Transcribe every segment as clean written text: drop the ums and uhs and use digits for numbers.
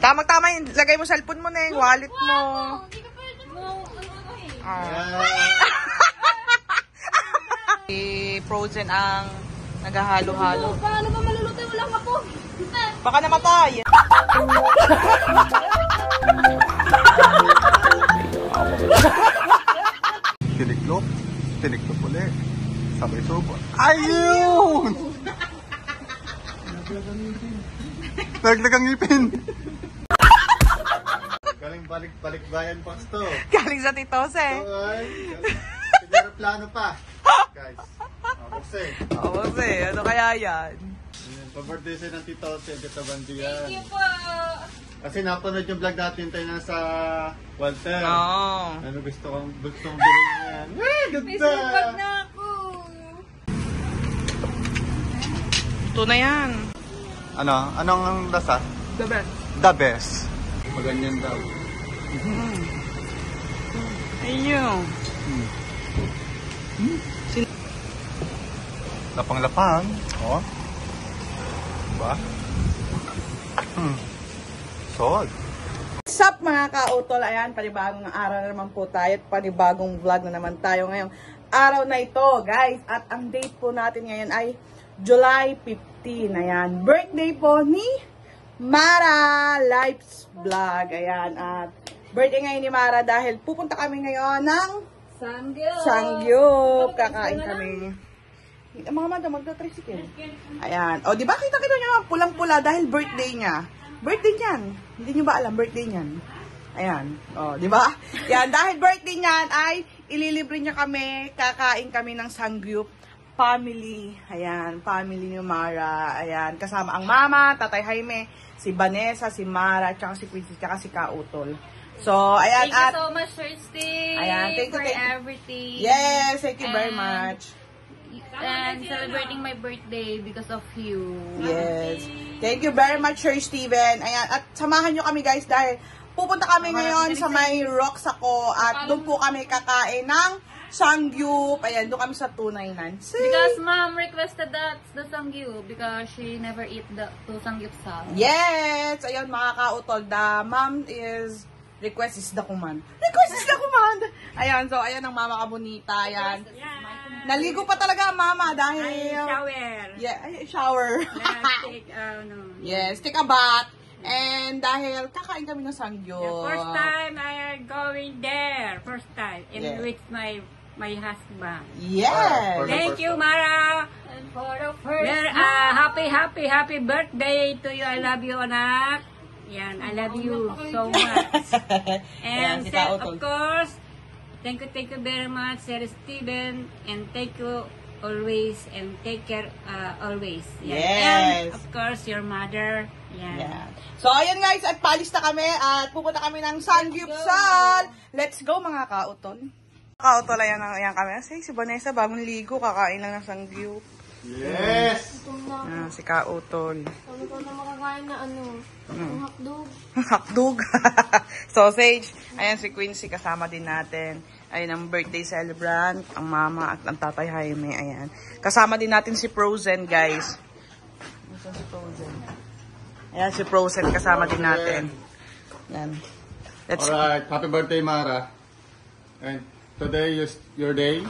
Tama-tama yun. Lagay mo cellphone mo na yung wallet mo. Hindi ka pwede mo. Si Frozen ang naghahalo-halo. Paano ba maluluto? Wala ka po. Baka namatay. Tiniklop. Tiniklop ulit. Sabay soba. Ayun! Naglag ang ngipin. Galing balik bayan pasto. Galing sa Titose. Siguro plano pa. Guys. Kasi, ano kaya yan? Pa-birthday siya ng Titose, Tito Bandian. Thank you po. Kasi napanood yung vlog natin tayo nasa Walter. Oo. Ano gusto kong bilhin yan. May Ganda! sipag na ako. Ito na yan. Ano? Anong lasa? The best. The best. Maganyan daw. Ayun. Lapang-lapang. Oh. Diba? Sod. What's up mga ka-utol? Ayan, panibagong araw na naman po tayo at panibagong vlog na naman tayo ngayong araw na ito, guys. At ang date po natin ngayon ay July 15. Ayan, birthday po ni Mara Life's Vlog. Ayan, at birthday ngayon ni Mara dahil pupunta kami ngayon ng Sangyup. Kakain kami. Mga manda, magta-tricycle. Ayan. O, di ba kita-kita nyo naman pulang-pula dahil birthday niya. Birthday niyan. Hindi nyo ba alam, birthday niyan? Ayan. O, di ba? Yan, dahil birthday niyan ay ililibre niya kami, kakain kami ng Sangyup family. Ayan, family ni Mara. Ayan, kasama ang mama, tatay Jaime, si Vanessa, si Mara, tsaka si Quincy, tsaka si Kautol. So, ayan. Thank you so much, Thursday. Ayan, thank you, for thank you. everything. Yes, thank you very much. And celebrating my birthday because of you. Yes. Thank you very much, Sir Steven. Ayan, at samahan nyo kami guys dahil pupunta kami ngayon sa may rocks ako at doon po kami kakain ng Sangyup. Ayan, doon kami sa 299. Because mom requested that the Sangyup because she never eat the two Sangyup sauce. Yes! Ayun, mga kautol. The mom is... Request is the command. Request is the command! Ayan, so ayan ang mama kabunita. Ayan. Naligo pa talaga ang mama dahil... Shower. Yeah, shower. Let's take, Yes, take a bath. And dahil kakain kami ng Sangyup. The first time I am going there. First time. And Yeah. with my husband. Yes! Thank you, Mara. And for the first happy birthday to you. I love you, anak. Yan, I love you so much. And Ayan, of course, thank you very much, Sir Steven. And thank you always and take care always. Yan. Yes. And of course, your mother. Yan. Yeah. So, ayun guys, at palis na kami at pupunta kami ng Sangyupsal. Let's go mga kautol. Kautol, ayan kami. Si Vanessa, bagong ligo, kakain lang ng Sangyup. Yes! Si Kautol. Ano ko na makakain na hotdog. Hotdog. Sausage. Ayan si Quincy, kasama din natin. Ayan ang birthday celebrant, ang mama at ang tatay Jaime. Ayan. Kasama din natin si Frozen, guys. Ayan si Frozen. Ayan si Frozen, kasama din natin. Ayan. Alright, happy birthday, Mara. And today is your day.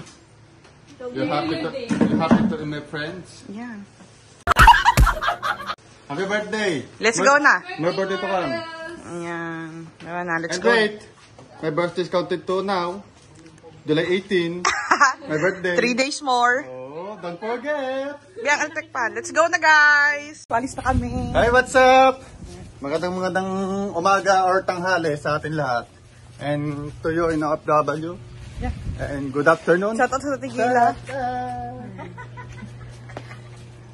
You're happy to my friends. Ayan. Happy birthday! Let's go na. More birthday to come. Ayan. Ayan na, let's And go. wait, my birthday is counted to now. July 18. My birthday. 3 days more. Oh, don't forget. Biyang altek pa. Let's go na, guys. Palis na kami. Hi, what's up? Magandang umaga or tanghali sa atin lahat. And to you in OFW. Yeah. And good afternoon. Shout out sa Tigila.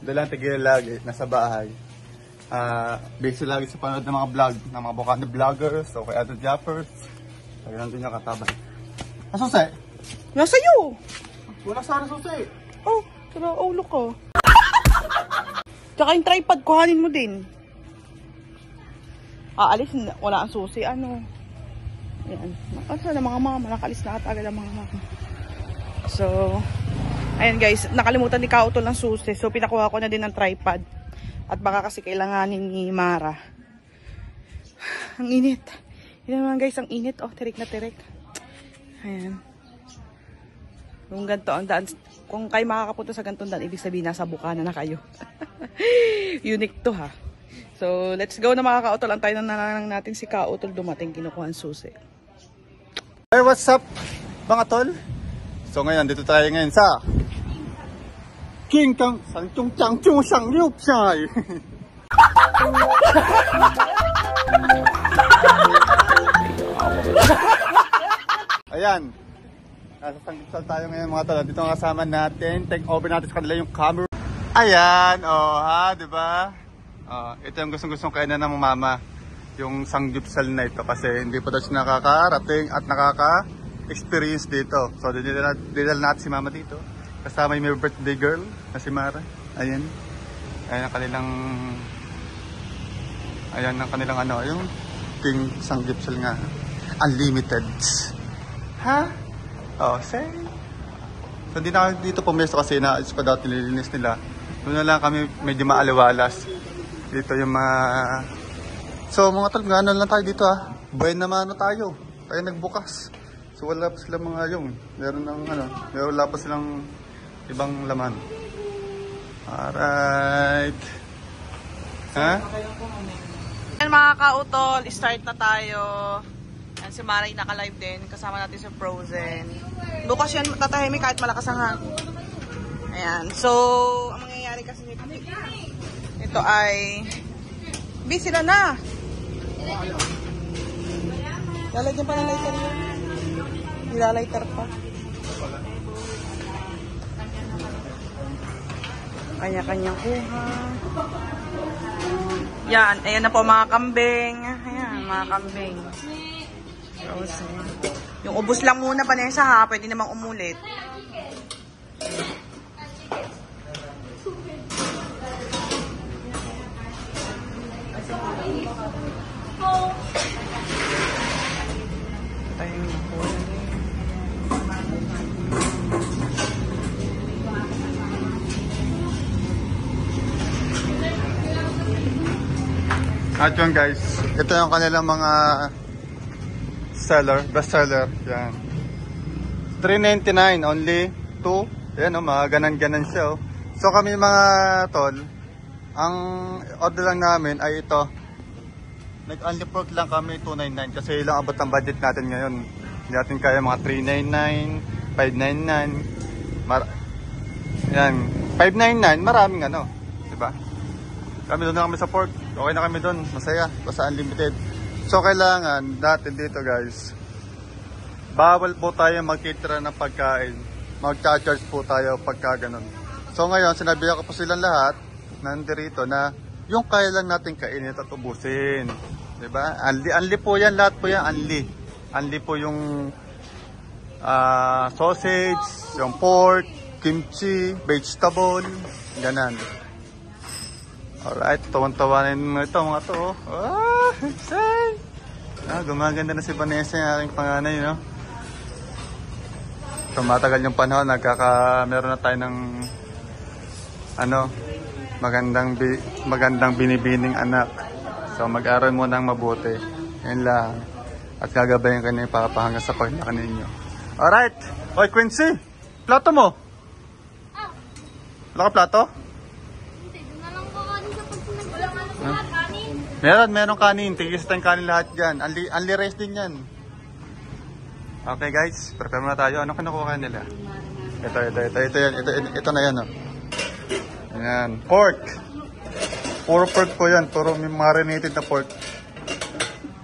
Doon lang tigil lagi, nasa bahay. Busy lagi sa panood ng mga vlog, ng mga Bukana vloggers, o kay Adult Jappers. Lagi nandun yung katabay. Susi? Nasa iyo. Wala sana susi. Oh, tara, ulo ko. Tsaka yung tripod, kuhanin mo din. Alis, wala ang susi, ano. Ayan. Asa na mga mama, nakalis na agad ang mga mama. So, ayan guys, nakalimutan ni Kautol ng susi. So, pinakuha ko na din ng tripod. At baka kasi kailanganin ni Mara. ang init. Yan naman guys, ang init. Oh, tirik na tirik. Ayan. Kung ganito ang daan, kung kayo makakapunta sa ganitong daan, ibig sabihin nasa Bukana na kayo. Unique to ha. So, let's go na mga kautol. Ang tayo na lang natin si Kautol dumating, kinukuha ang susi. Hey, what's up mga tol? So ngayon, dito tayo ngayon sa King Kang Sangchung Changchung Sang Yup Sai. Ayan. Nasa Sanggipsal tayo ngayon mga tol. Dito ang kasama natin. Take over natin sa kanila yung camera. Ayan, oh ha, di ba? Ito yung gustong-gustong kainan ng mama. Yung Sanggipsal na ito kasi hindi pa daw siya nakakarating at nakaka-experience dito. So, dinala natin si mama dito. Kasama yung may birthday girl na si Mara. Ayan. Ayan ang kanilang ano, yung King Sanggipsal nga. Unlimited. Ha? Oh, say. So, hindi na dito pumesto kasi naalis pa daw nililinis nila. Doon na lang kami medyo maaliwalas. Dito yung mga... So, mga tol, gano'n lang tayo dito ha. Buhay naman tayo. Tayo nagbukas. So, wala pa silang mga yung. Meron wala pa silang ibang laman. Alright. Ha? Ayan mga kautol, start na tayo. Ayan, si Maray naka-live din. Kasama natin si Frozen. Bukas yan tatahimik kahit malakas ang hangin. Ayan. So, ang mangyayari kasi ito ay busy sila na. Lalagyan pa ng lighter yun. Nilalighter pa. Kanya-kanyang kuha. Yan. Ayan na po mga kambing. Ayan, mga kambing. Yung ubos lang muna, Vanessa ha. Pwede namang umulit. At yun guys, ito yung kanilang mga best seller. Yan. $3.99 only 2. Ayan o, mga ganan-ganan siya o. So kami mga tol, ang order lang namin ay ito. Nag-only pork lang kami, $2.99 kasi ilang abot ang budget natin ngayon. Hindi natin kaya mga $3.99, $5.99. Yan, $5.99, maraming ano, diba? Kami doon na kami sa pork. Okay na kami doon. Masaya. Basta unlimited. So, kailangan natin dito guys. Bawal po tayo magtitira ng pagkain. Mag-charge po tayo pagka ganun. So, ngayon, sinabihan ko po silang lahat nandirito na yung kaya lang natin kainin at ubusin. Diba? Unli po yan. Lahat po yan. Unli po yung sausage, yung pork, kimchi, vegetable, ganan. Alright, tawan-tawanin mo ito mga to. Gumaganda na si Vanessa, yung aking panganay, no? Tumatagal yung panahon, meron na tayo ng magandang binibining anak. So mag-aral muna ng mabuti. Yan lang. At gagabayan ka na yung papahanga sa paglaki ninyo. Alright! Oy, Quincy! Plato mo! Wala ka plato? Meron kanin. Tigis tayong kanin lahat dyan. Unli rice din yan. Okay guys, prepare muna tayo. Ano kinukuha nila? Ito na yan. Oh. Ayan. Pork. Puro pork po yan. Puro marinated na pork.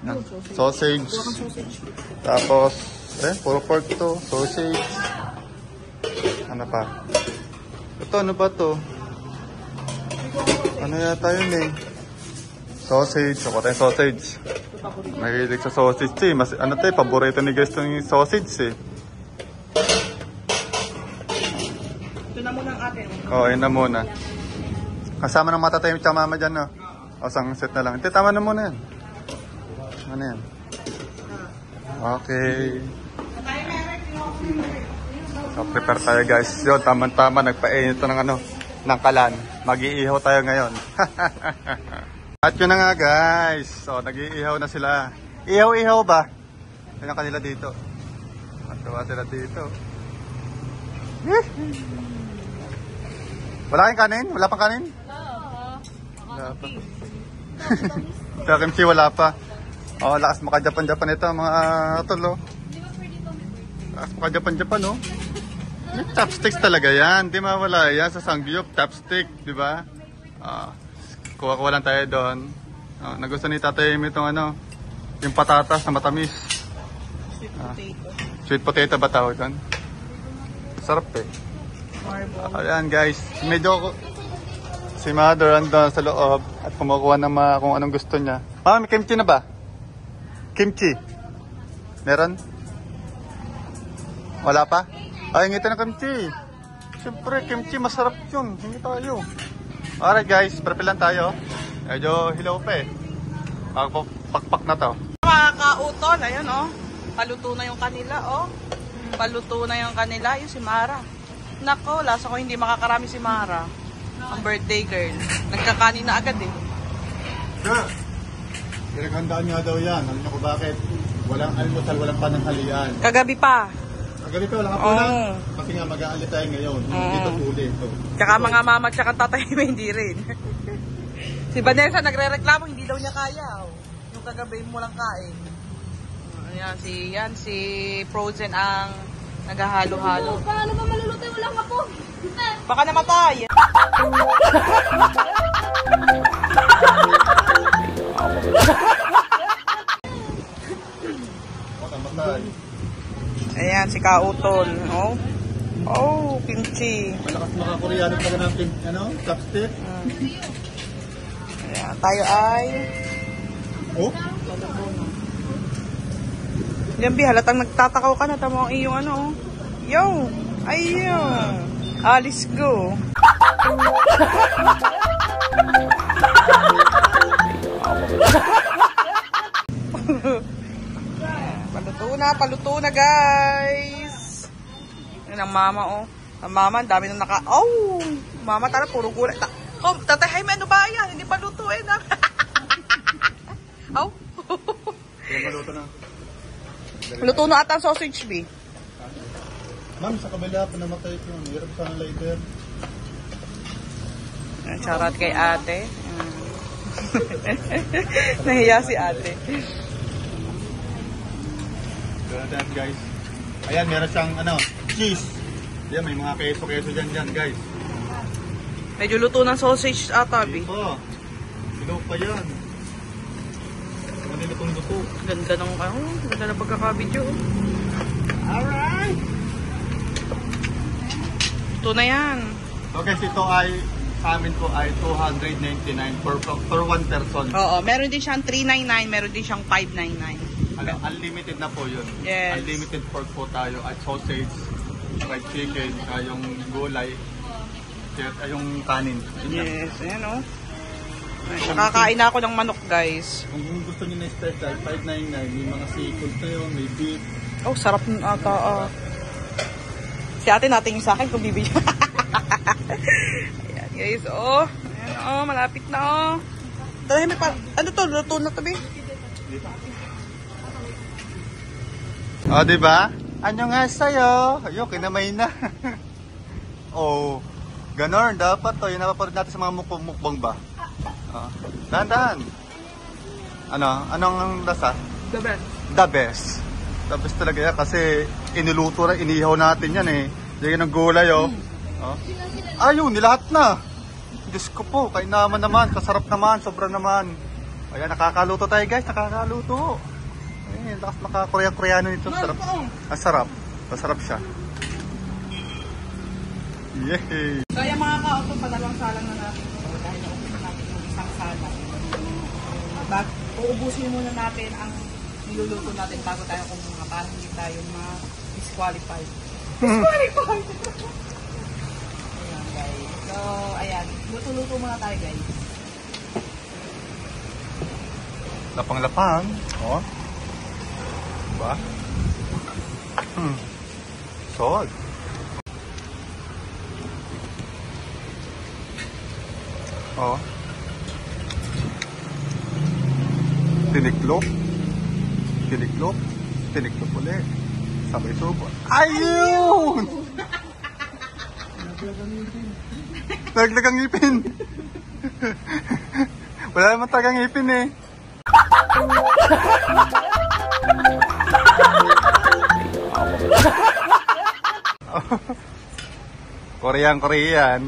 Ayan. Sausage. Tapos, puro pork to. Sausage. Ano pa? Ano ba to? Ano yata yun eh? Sausage. Ako tayong sausage. Mahilig sa sausage eh. Paborito ni guys yung sausage eh. Ito na muna ang atin. Oo, yun na muna. Kasama ng matatay yung mama dyan, no? O, isang set na lang. Ito, tama na muna yan. Ano yan? Okay. So, prepare tayo guys. Yun, tama-tama. Nagpainit ito ng ng kalan. Mag-iihaw tayo ngayon. At yun na nga guys. So, nag-iihaw na sila. Ihaw-ihaw ba? Yan ang kanila dito. Matawa sila dito. Wala kayong kanin? Wala pang kanin? Wala pa. Sa kimchi wala pa. Oh, lakas maka-Japan-Japan ito mga tolo. Lakas maka-Japan-Japan oh. May chopsticks talaga yan. Di mawala yan sa Sangyup. Chopstick, di ba? Kuha-kuha lang tayo doon. Nagusto ni Tatay Amy itong ano, yung patatas na matamis. Sweet potato. Sweet potato ba tawag doon? Sarap eh. Marble. Ayan guys, medyo si Mother andun sa loob at kumukuha ng mga kung anong gusto niya. Mama, may kimchi na ba? Kimchi? Meron? Wala pa? Ay, hingi tayo ng kimchi. Siyempre, kimchi masarap yun. Hingi tayo. Alright guys, prepare lang tayo. Medyo hilaw pa eh. Pakpak na to. Mga kautol, ayun oh. Paluto na yung kanila oh. Paluto na yung kanila, yung si Mara. Nako, lasa ko hindi makakarami si Mara. Ang birthday girl. Nagkakanin na agad eh. Sure. Pinaghandaan nga daw yan. Alam niyo ko bakit? Walang almusal, walang pananghalian. Kagabi pa. Kagabi pa, wala ka po lang. Kasi nga mag-aalit tayo ngayon. Dito puli ito. Tsaka mga mama tsaka tatay hindi rin. Si Vanessa nagre-reklamo, hindi daw niya kaya. Oh. Yung kagabi mo lang kain. Ayan, si Frozen ang naghahalo-halo. Paano ba maluluto? Wala ka po. Baka namatay. Matay. Ayan, si Kautol. Oh, oh kimchi. Malakas makakoreano talaga natin, ano? Chopstick. Ayan, tayo ay... Oh? Yan, halatang nagtatakaw ka na. Tama ang iyong ano. Yo! Ayun! Let's go! Paluto na guys! Yan ang mama oh. Ang mama, ang dami na Oh! Mama, tara, puro gulay. Tatay Jaime, ano ba yan? Hindi pa lutuin ah. Oh! Yan maluto na. Luto na ata ang sausage bee. Ma'am, sa kabila pa namatay ito. Hirap sana later. Charot kay ate. Nahiya si ate. Ganun natin guys. Ayan, meron siyang ano, cheese. Yan, may mga keso-keso dyan guys. Medyo luto ng sausage ata, Bi. Ito. Ilaw pa yan. Manilutong luto. Ganda ng pagkakabidyo. Alright! Ito na yan. So guys, ito ay sa amin po ay 299 per one person. Oo, meron din siyang 399, meron din siyang 599. Ano, unlimited na po yun. Yes. Unlimited pork po tayo at sausage, fried chicken, yung gulay, yung kanin. Yes, ayan o. Nakakain na ako ng manok, guys. Kung gusto niyo na special, 599, may mga seafood tayo, may beef. Oh, sarap nun ata. Si ate natingin sa akin kung bibili. Ayan, guys, oh. Ayan, oh, malapit na, oh. Dahil may ano to, luto na to, Bi. Oh, di ba? Ano nga sa'yo? Ayun, kinamay na. Oh, ganon, dapat to. Yung napaparoon natin sa mga mukbang ba? Oh, dahan-dahan. Anong lasa? The best. The best. The best talaga yan kasi iniluto na, inihaw natin yan eh. Diyan ng gulay oh. Oh. Ayun, nilahat na. Diyos ko po, kainaman naman, kasarap naman, sobra naman. Ayan, nakakaluto tayo guys, nakakaluto. Ayun, lakas makakorea-koreano nito. Sarap. Ang sarap. Masarap siya. Yay! So, yung mga ka-auto, padalawang salang na natin. Dahil naubusin natin yung isang salang. Uubusin muna natin ang niluluto natin bago tayo kumuha para hindi tayo ma-disqualified. Disqualified! Ayan, guys. So, ayan. Luto-luto muna tayo, guys. Lapang-lapang. Oh. Diba? Salt. Oh. Tiniklop. Tiniklop. Tiniklop ulit. Sabay subo. Ayun! Naglag ang ngipin. Wala naman tagang ngipin eh. Korean.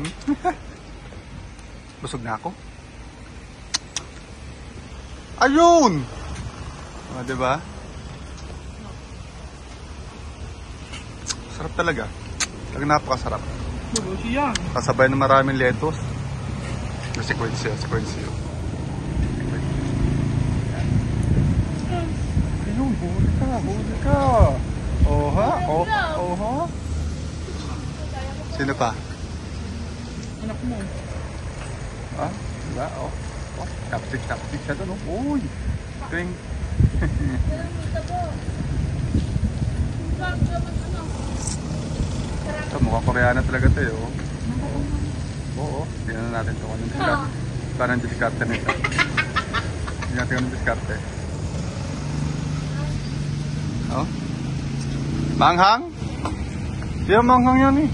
Busog na ako. Ayun! O, diba? Sarap talaga. Talagang napakasarap. Kasabay ng maraming lettuce. Sequensyo. Ayun, huli ka. Oha. Sino pa? Anak mo. Ah, diba? Oh. Tapsik siya doon. Uy! Kring. Ito, mukhang Koreana talaga ito eh. Oh. Oo. Tingnan natin ito. Anong diskarte? Parang diskarte nito. Tingnan natin anong diskarte. Oh? Manghang? Di yung manghang yan eh.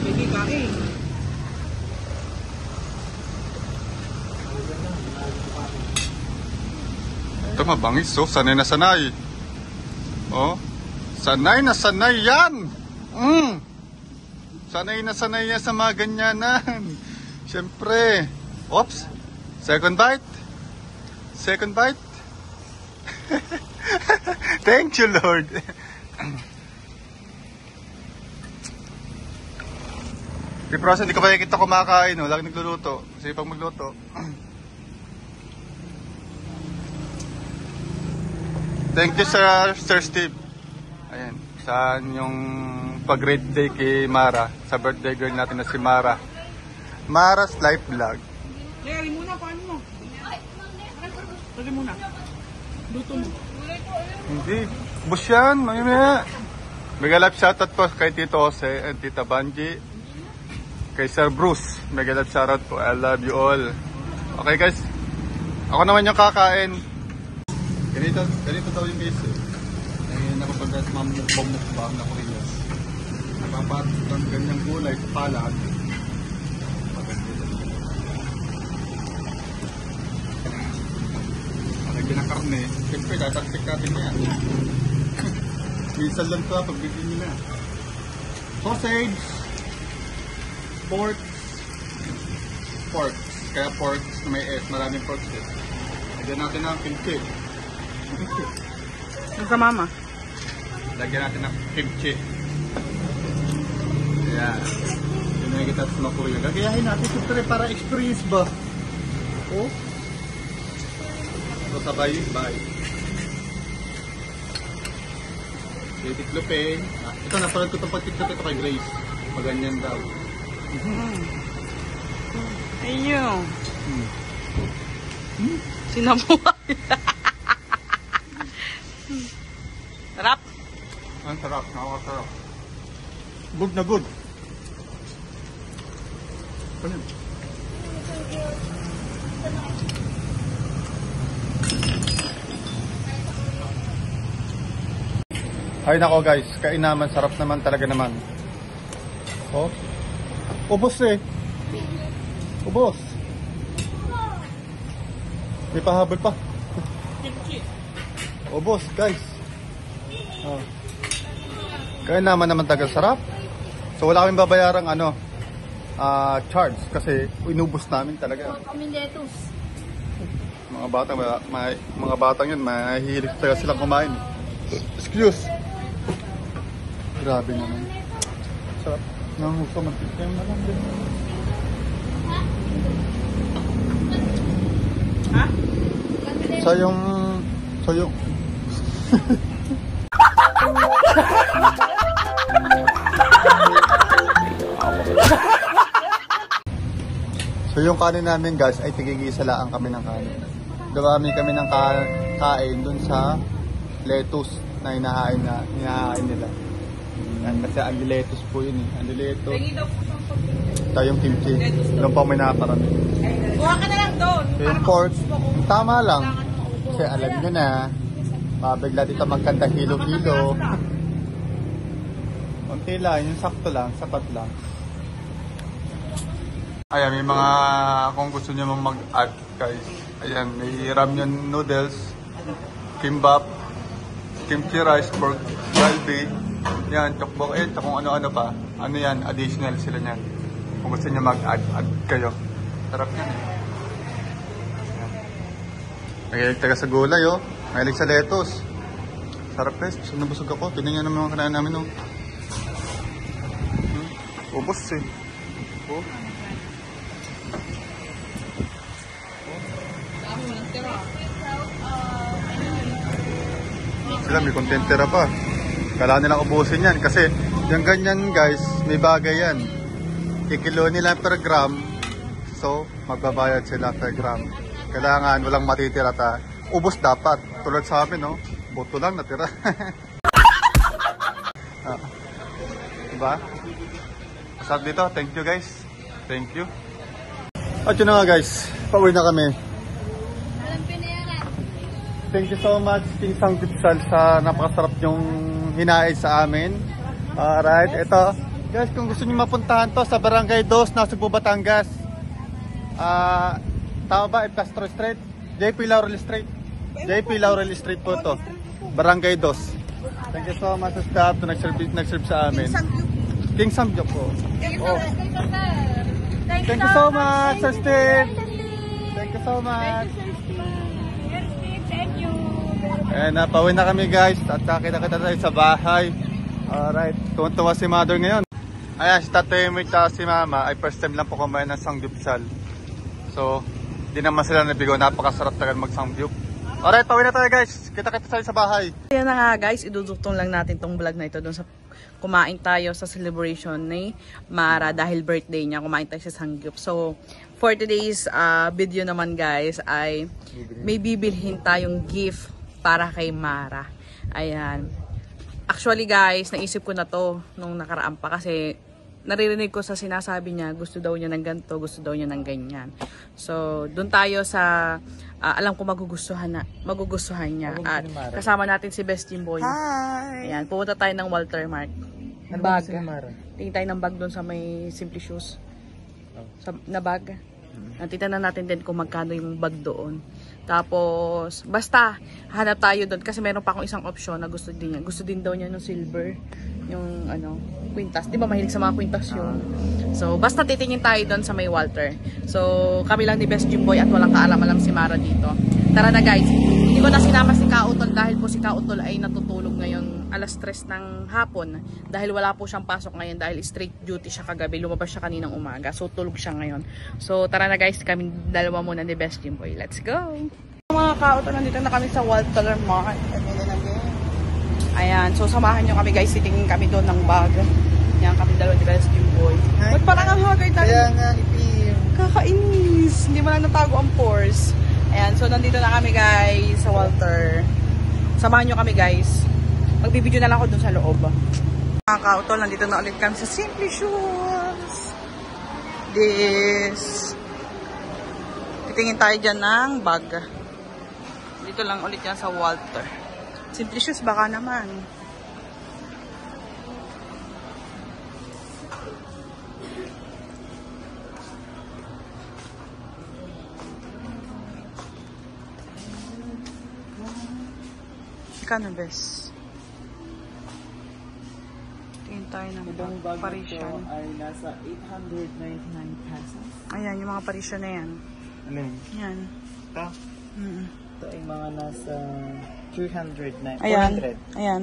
Baby kain. Ito mabangis oh. Sanay na sanay. Oh. Sanay na sanay yan. Sanay na sanay yan sa mga ganyanan. Siyempre. Oops. Second bite. Thank you, Lord. Di Prosa, hindi ka ba nakikita kumakain, no? Lagi nagluluto. Kasi pag magluto. Thank you, Sir Steve. Ayan. Saan yung pag-great day kay Mara? Sa birthday girl natin na si Mara. Mara's Life Vlog. Larry muna, paano mo? Lagay muna. Luto mo. Hindi. Bus yan, mamaya. Mega love shoutout po kay Tito Jose and Tita Banji. Kay Sir Bruce. Mega love shoutout po. I love you all. Okay guys. Ako naman yung kakain. Ganito daw yung guys eh. Napapagdas mamukbang na Koreas. Napapatos ng ganyang gulay sa palad. Lagyan ng karne. Siyempre, tataksik natin na yan. Minsan lang ito, pagbigyan nyo na. Sausage. Pork. Kaya pork na may S. Maraming pork. Lagyan natin ng kimchi. Sa mama. Lagyan natin ng kimchi. Ayan. Yun na kita sa makuyo. Gagayahin natin siyempre para experience ba? Oh. So sabay. Titiklopin. Ito, napalad ko itong pagtiklop ito kay Grace. Maganyan daw. Ayun. Sinabuhay. Sarap. Ang sarap. Nakakasarap. Good na good. Ano yun? Ay nako guys, kainaman, sarap naman talaga naman. Oh. Ubos eh. Ubos. May pahabol pa. Ubos guys. Oh. Kainaman naman talaga sarap. So wala kaming babayarang charge kasi inubos namin talaga. Kami lettuce. Mga batang yun, mahihilig talaga silang kumain. Excuse. Grabe naman. Sarap. Nanguso magtikim na lang din. Ha? Sayong So yung kanin namin guys ay tigigisa lang kami ng kanin. Dumami kami ng kain dun sa lettuce na hinahain nila. Yan, kasi anli lettuce po yun eh. Anli lettuce. yung kimchi. Doon pa may naparami. Kuha ka na lang doon. Yung pork, tama lang. Kasi alam nyo na, mabigla dito magkanta hilo-hilo. Kunti lang, yung sakto lang, sapat lang. Ayan, may mga, kung gusto nyo mag-add guys. Ayan, may ramyun noodles, kimbap, kimchi rice, pork galbi. Yan, chokbok, kung ano-ano pa. Ano yan, additional sila yan. Kung gusto nyo mag-add kayo. Sarap yan eh. Mahilig taga sa gulay oh. Mahilig sa lettuce. Sarap guys, busog ako. Tingnan nyo naman mga kanayan namin oh. Ubos eh. Oh. Sila may contentera pa. Kailangan nilang ubusin yan kasi yung ganyan guys, may bagay yan. Kikilo nila per gram, so magbabayad sila per gram. Kailangan walang matitira ta. Ubos dapat. Tulad sa amin, no? Buto lang natira. Diba? Masarap dito. Thank you guys. Thank you. At yun na nga guys, pauwi na kami. Thank you so much, King Sanggipsal, sa napakasarap yung hinaid sa amin. Alright, ito. Guys, kung gusto niyo mapuntahan to sa Barangay 2, Nasugbu, Batangas. Tama ba? Castro Street? JP Laurel Street. JP Laurel Street po to. Barangay 2. Thank you so much sa staff na nag-serve sa amin. King Sanggip po. Oh. Thank you so much, Sir Steve. Thank you so much. And pauwi na kami guys at kita-kita tayo sa bahay. Alright, tuwan-tuwa si mother ngayon. Ayan, si tatay mo at si mama ay first time lang po kumain ng sanggupsal. So, di naman sila nabigo, napakasarap talaga mag-sanggupsal. Alright, pauwi na tayo guys. Kita-kita tayo sa bahay. Ayan na nga guys, idudugtong lang natin tong vlog na ito doon sa kumain tayo sa celebration ni Mara dahil birthday niya. Kumain tayo sa Sangyup. So, for today's video naman guys ay may bibilhin tayong gift para kay Mara. Ayan. Actually guys, naisip ko na to nung nakaraan pa kasi naririnig ko sa sinasabi niya, gusto daw niya ng ganito, gusto daw niya ng ganyan. So, doon tayo sa alam ko magugustuhan niya. At kasama natin si Best Jimboy. Hi! Ayan, pupunta tayo ng Walter Mart. Bag. Tingin tayo ng bag doon sa may Simply Shoes. Na bag. Titignan natin din kung magkano yung bag doon. Tapos, basta, hanap tayo doon. Kasi meron pa akong isang option na gusto din niya. Gusto din daw niya ng silver. Yung, kwintas. Di ba mahilig sa mga kwintas yun? So, basta titingin tayo doon sa may Walter. So, kami lang ni Best Jimboy at walang kaalam-alam si Mara dito. Tara na guys. Hindi ko na sinama si Kautol dahil po si Kautol ay natutulog ngayon alas 3 ng hapon. Dahil wala po siyang pasok ngayon dahil straight duty siya kagabi. Lumabas siya kaninang umaga. So, tulog siya ngayon. So, tara na guys. Kami dalawa muna ni Best Jimboy. Let's go! Mga Kautol, nandito na kami sa Walter Mart. Ayan. So, samahan nyo kami guys. Titingin kami doon ng bag. Yan kami dalawa ni Best Jimboy. Ba't parang ang hagay tayo? Kaya nga, ipim. Kakainis. Hindi mo na natago ang pores. Ayan, so nandito na kami guys sa Walter. Samahan nyo kami guys. Magbibideo na lang ako dun sa loob. Mga Kautol, nandito na ulit kami sa Simply Shoes. Titingin tayo dyan ng bag. Dito lang ulit yan sa Walter. Simply Shoes baka naman. Kano bes? Tingin tayo ng Parisian. Ay nasa 899 pesos. Ayan, yung mga Parisian na yan. Ano yun? Yan. Ito? Ito ay mga nasa 300 Ayan. 400. Ayan.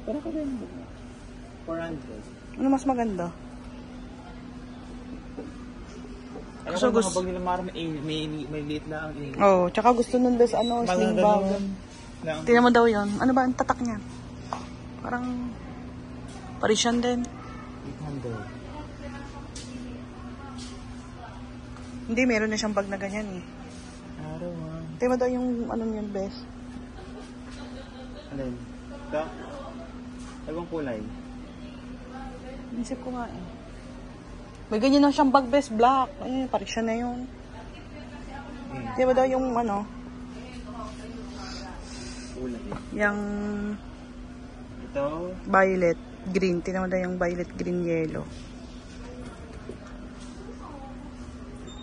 Pero ka rin. 400. Ano mas maganda? Ano So, kung gusto- mga bag nila Mara, may liit lang. Oh, tsaka gusto nun bes sling bag. Lang. Tingnan mo daw yun. Ano ba ang tatak niya? Parang Parisian din. 800. Hindi, meron na siyang bag na ganyan eh. Araw ha. Tingnan mo daw yung ano yun bes. Ano yun? Ito? Tagong kulay. Inisip ko nga eh. May ganyan na siyang bag, best black. Ay, parang siya na yun. Di ba daw yung ano? Kulay. Yung Ito. violet green. Tingnan mo daw yung violet green yellow.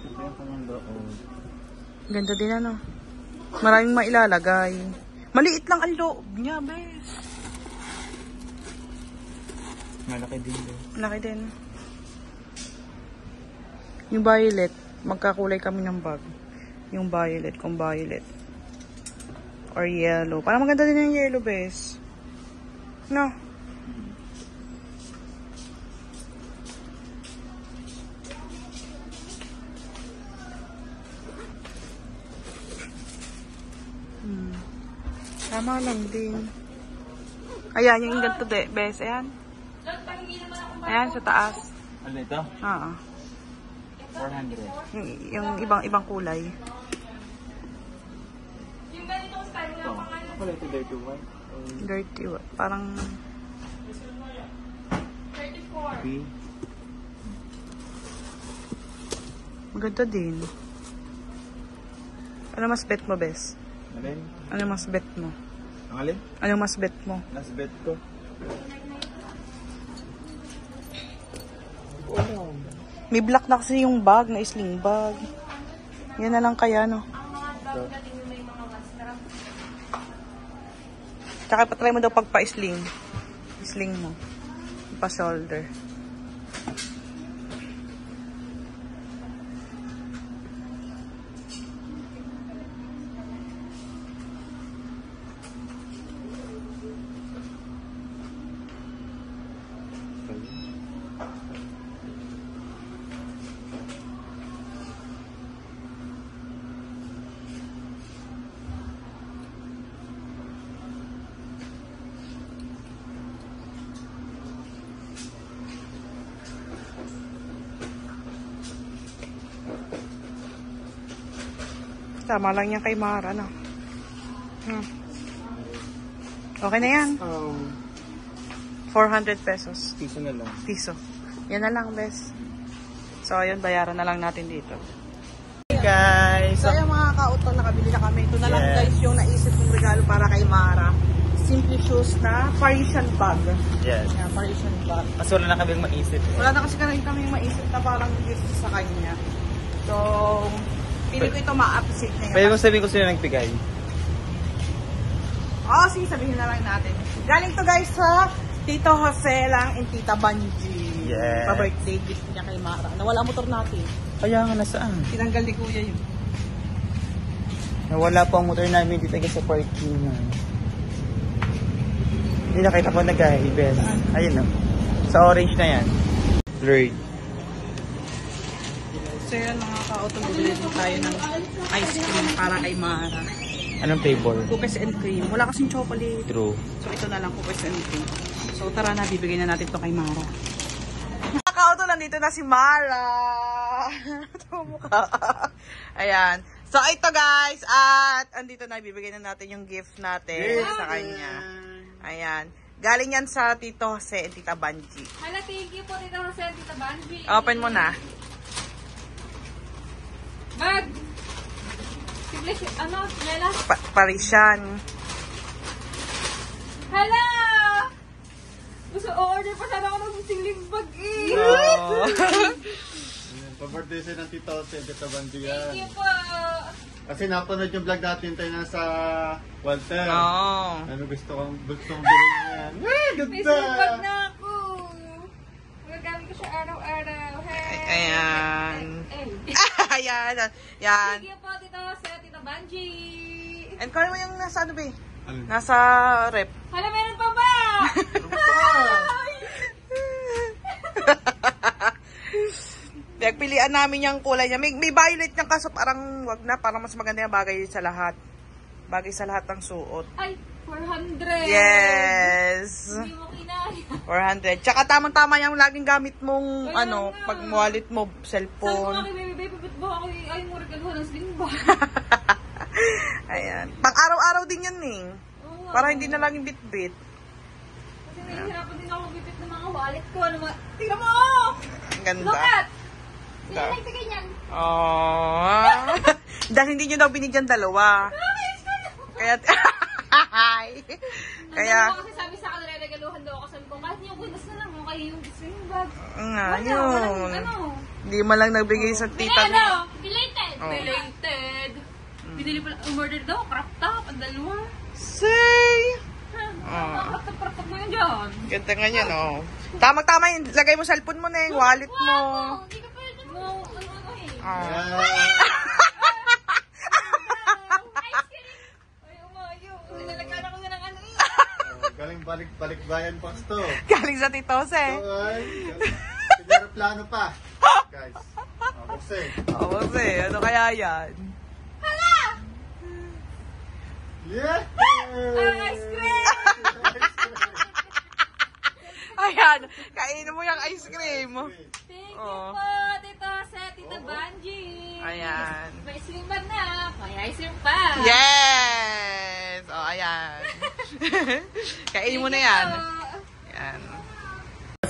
Ito yung kanyang loob. Ganda din ano. Maraming mailalagay. Maliit lang ang loob niya, bes. Malaki din doon. Laki din. Yung violet, magkakulay kami ng bag. Yung violet, kung violet. Or yellow. Parang maganda din yung yellow, bes. No? Tama lang din. Ayan, yung ganito de, bes. Ayan. Ayan, sa taas. Ano ito? Oo. 400. Yung ibang kulay. Ito. Wala ito dirty white. Dirty. Parang... B. Maganda din. Ano mas bet mo, bes? Alin? Ano mas bet mo? Ang alin? Ano mas bet mo? Last bet ko. May black na kasi yung bag, na sling bag. Yan na lang kaya, no? Ito. Tsaka patry mo daw pagpa-sling. Sling mo. Pa-shoulder. Tama lang yan kay Mara, no? Okay na yan. 400 pesos. Piso na lang. Piso. Yan na lang, bes. So, ayun, bayaran na lang natin dito. Hey, guys! So, yung mga kauto, nakabili na kami. Ito na lang, guys, yung naisip kong regalo para kay Mara. Simple shoes na Parisian bag. Yes. Yeah, Parisian bag. Mas wala na kaming maisip. Wala na kasi kami maisip na parang gift sa kanya. So, pili ko ito ma-appreciate niya. Pwede mo sabihin ko sino nagbigay. Oo, sige, sabihin na lang natin. Galing to, guys, sa Tito Jose lang and Tita Banji. Yeah. Pa-birthday gift niya kay Mara. Nawala motor natin. Kaya nga nasaan? Tinanggal ni Kuya yun. Nawala po ang motor namin dito sa parking. Hindi nakita ko nag-ibes. Ayun o. Sa orange na yan. Blurred. So yun, mga ka-auto, bibili din tayo ng ice cream para kay Mara. Anong flavor? Cookies and cream. Wala kasing chocolate. True. So ito na lang, cookies and cream. So tara na, bibigay na natin to kay Mara. Mga ka-auto, nandito na si Mara. Tumukha. Ayan. So ito, guys, at andito na, bibigay na natin yung gift natin sa kanya. Ayan. Galing yan sa Tito Jose and Tita Banji. Hala, thank you po, Tito Jose and Tita Banji. Open mo na. Bag! Simple, ano, Nela? Parisian. Hala! Gusto, order pa sana ako ng singling bag eh. Pa-birthday siya ng Tito Jose, Tita Banji Thank you yan. po. Kasi napanood yung vlog natin tayo nasa Walter. Oo. Ano gustong bilhin yan? May Ganda! singling bag na ako. Magagamit ko siya araw-araw. Hey! Ayan. Hey. Ayan. Yan. Thank you po, Tito Jose, Tita Banji. And kung mo yung nasa ano ba eh? Ano? Nasa rep. Hala, meron pa ba? Nagpilian namin yung kulay niya. May violet niyang kaso parang wag na. Parang mas maganda yung bagay sa lahat. Bagay sa lahat ng suot. Ay, 400. Yes. Hindi mo kinaya. 400. Tsaka tamang-tama yung laging gamit mong Kaya ano, nga. pag wallet mo, Sabi ko cellphone. nga kay Baby Baby, ba't ba ako ay mo regaluhan ng sling bag? Ayan. Pang araw-araw din yan eh. Oo nga. Para hindi na laging bit-bit. Kasi Nahihirapan din ako bibit ng mga wallet ko. Tingnan mo! Ang ganda. Look at! Sino Da. nagbigay niyan? Oh. Dahil hindi nyo daw binigyan dalawa. Kaya... Kaya... Ano kasi sabi sa akin, regaluhan daw ako. Sabi ko, kahit yung gulas na lang, okay yung swing bag. Nga, Wala, yun. walang ano. Hindi man lang nagbigay sa tita mo. Belated. Oh. Belated. Binili pala, umorder daw, crop top, ang dalawa. Say! Crop top mo yun dyan. Ganda nga yan, oh. Tama-tama yun. Lagay mo cellphone mo na yung wallet mo. Hindi ka pwede mo. Ano eh. Ah. Ice cream. Ay, umayo. Nilalagyan ako na ng ano eh. Galing balik bayan pa to. Galing sa titose. Ay, plano pa. Guys. Kasi. Oo, kasi. Ano kaya yan? Yeah! Ice cream. Ayan. Kainin mo yung ice cream. Thank you Oh. po, Tito Seth, Tita Banji. Ayan. May slim bag na. May ice cream pa. Yes! O, ayan. Kainin mo na yan. Ayan.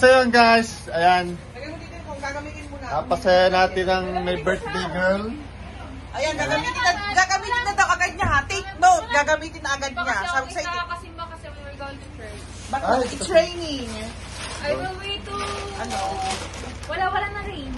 So yun guys, ayan. Lagay mo dito kung gagamitin mo na. Napasaya natin ang may birthday girl. Ayan, gagamitin na daw agad niya ha. Take note, gagamitin na agad niya. Sabi sa inyo, Kasimba kasi we were going to church. bakit Ay, it's raining? I will wait to... Ano? Wala na rin.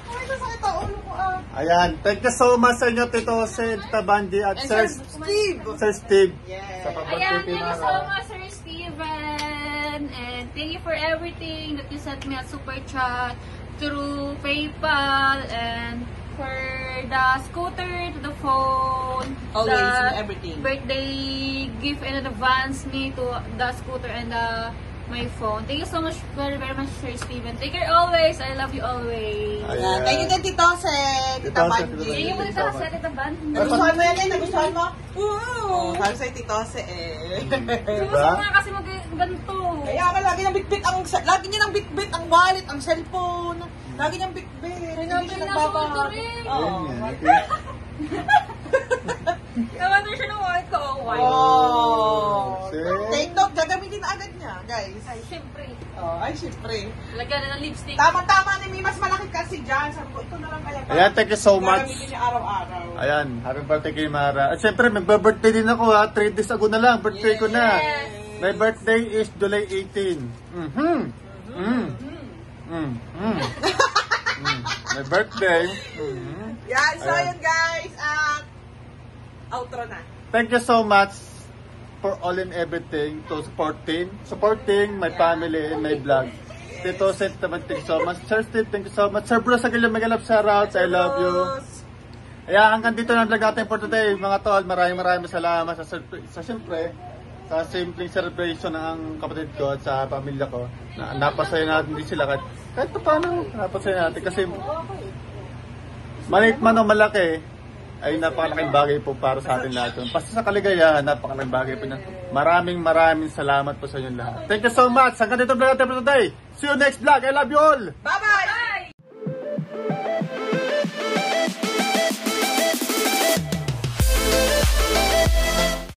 Ay, sasakit ang ulo ko ah. Ayan, thank you so much sa inyo, Tito Jose, Tita Banji, at And Sir Steve. Steve. Yes. Sa Ayan, pabirthday thank you so Mara. much, Sir Steven. And thank you for everything that you sent me at Super Chat through PayPal and for the scooter to the phone. Always the and everything. Birthday gift in advance me to the scooter and my phone. Thank you so much, very much, Sir Steven. Take care always. I love you always. Ayan. Thank you din, Tito Sen. Tita Tito Sen, Banji. Tito Thank you po Banji. dito sa Tita Ban. Nagustuhan mo yan eh? Nagustuhan mo? Oo. Sabi sa'yo, Tito Sen eh. Gusto nga kasi ganito. Kaya ka lagi niyang bitbit ang wallet, ang cellphone. Lagi niyang bitbit. Hindi siya nagbabago. Oo. Naman siya ng white ko. Oh. See? Take note, gagamitin na agad niya, guys. Ay, syempre. Oh, ay, syempre. Lagyan na ng lipstick. Tama-tama ni Mi, mas malaki kasi dyan. Sabi ko, ito na lang kaya. Ayan, thank you so much. Gagamitin niya araw-araw. Ayan, happy birthday kay Mara. At syempre, magbe-birthday din ako ha. 3 days ago na lang, birthday ko na. Yes. My birthday is July 18. My birthday. Yan, so Ayan. yun guys. Outro na. Thank you so much for all and everything to supporting my family and my vlog. Tito Seth, thank you so much. Sir Steve, thank you so much. Sir Bruce, Aguilar, Magalap, shoutouts. I love you. Kaya hanggang dito na vlog natin for today, mga tol. Maraming salamat sa siyempre, sa simpleng celebration ng kapatid ko at sa pamilya ko. Napasaya natin din sila kahit paano napasaya natin kasi maliit man o malaki ay napakalaking bagay po para sa atin lahat. Basta sa kaligayahan, napakalaking bagay po niyan. Maraming salamat po sa inyo lahat. Thank you so much. Hanggang dito vlog natin for today. See you next vlog. I love you all. Bye-bye!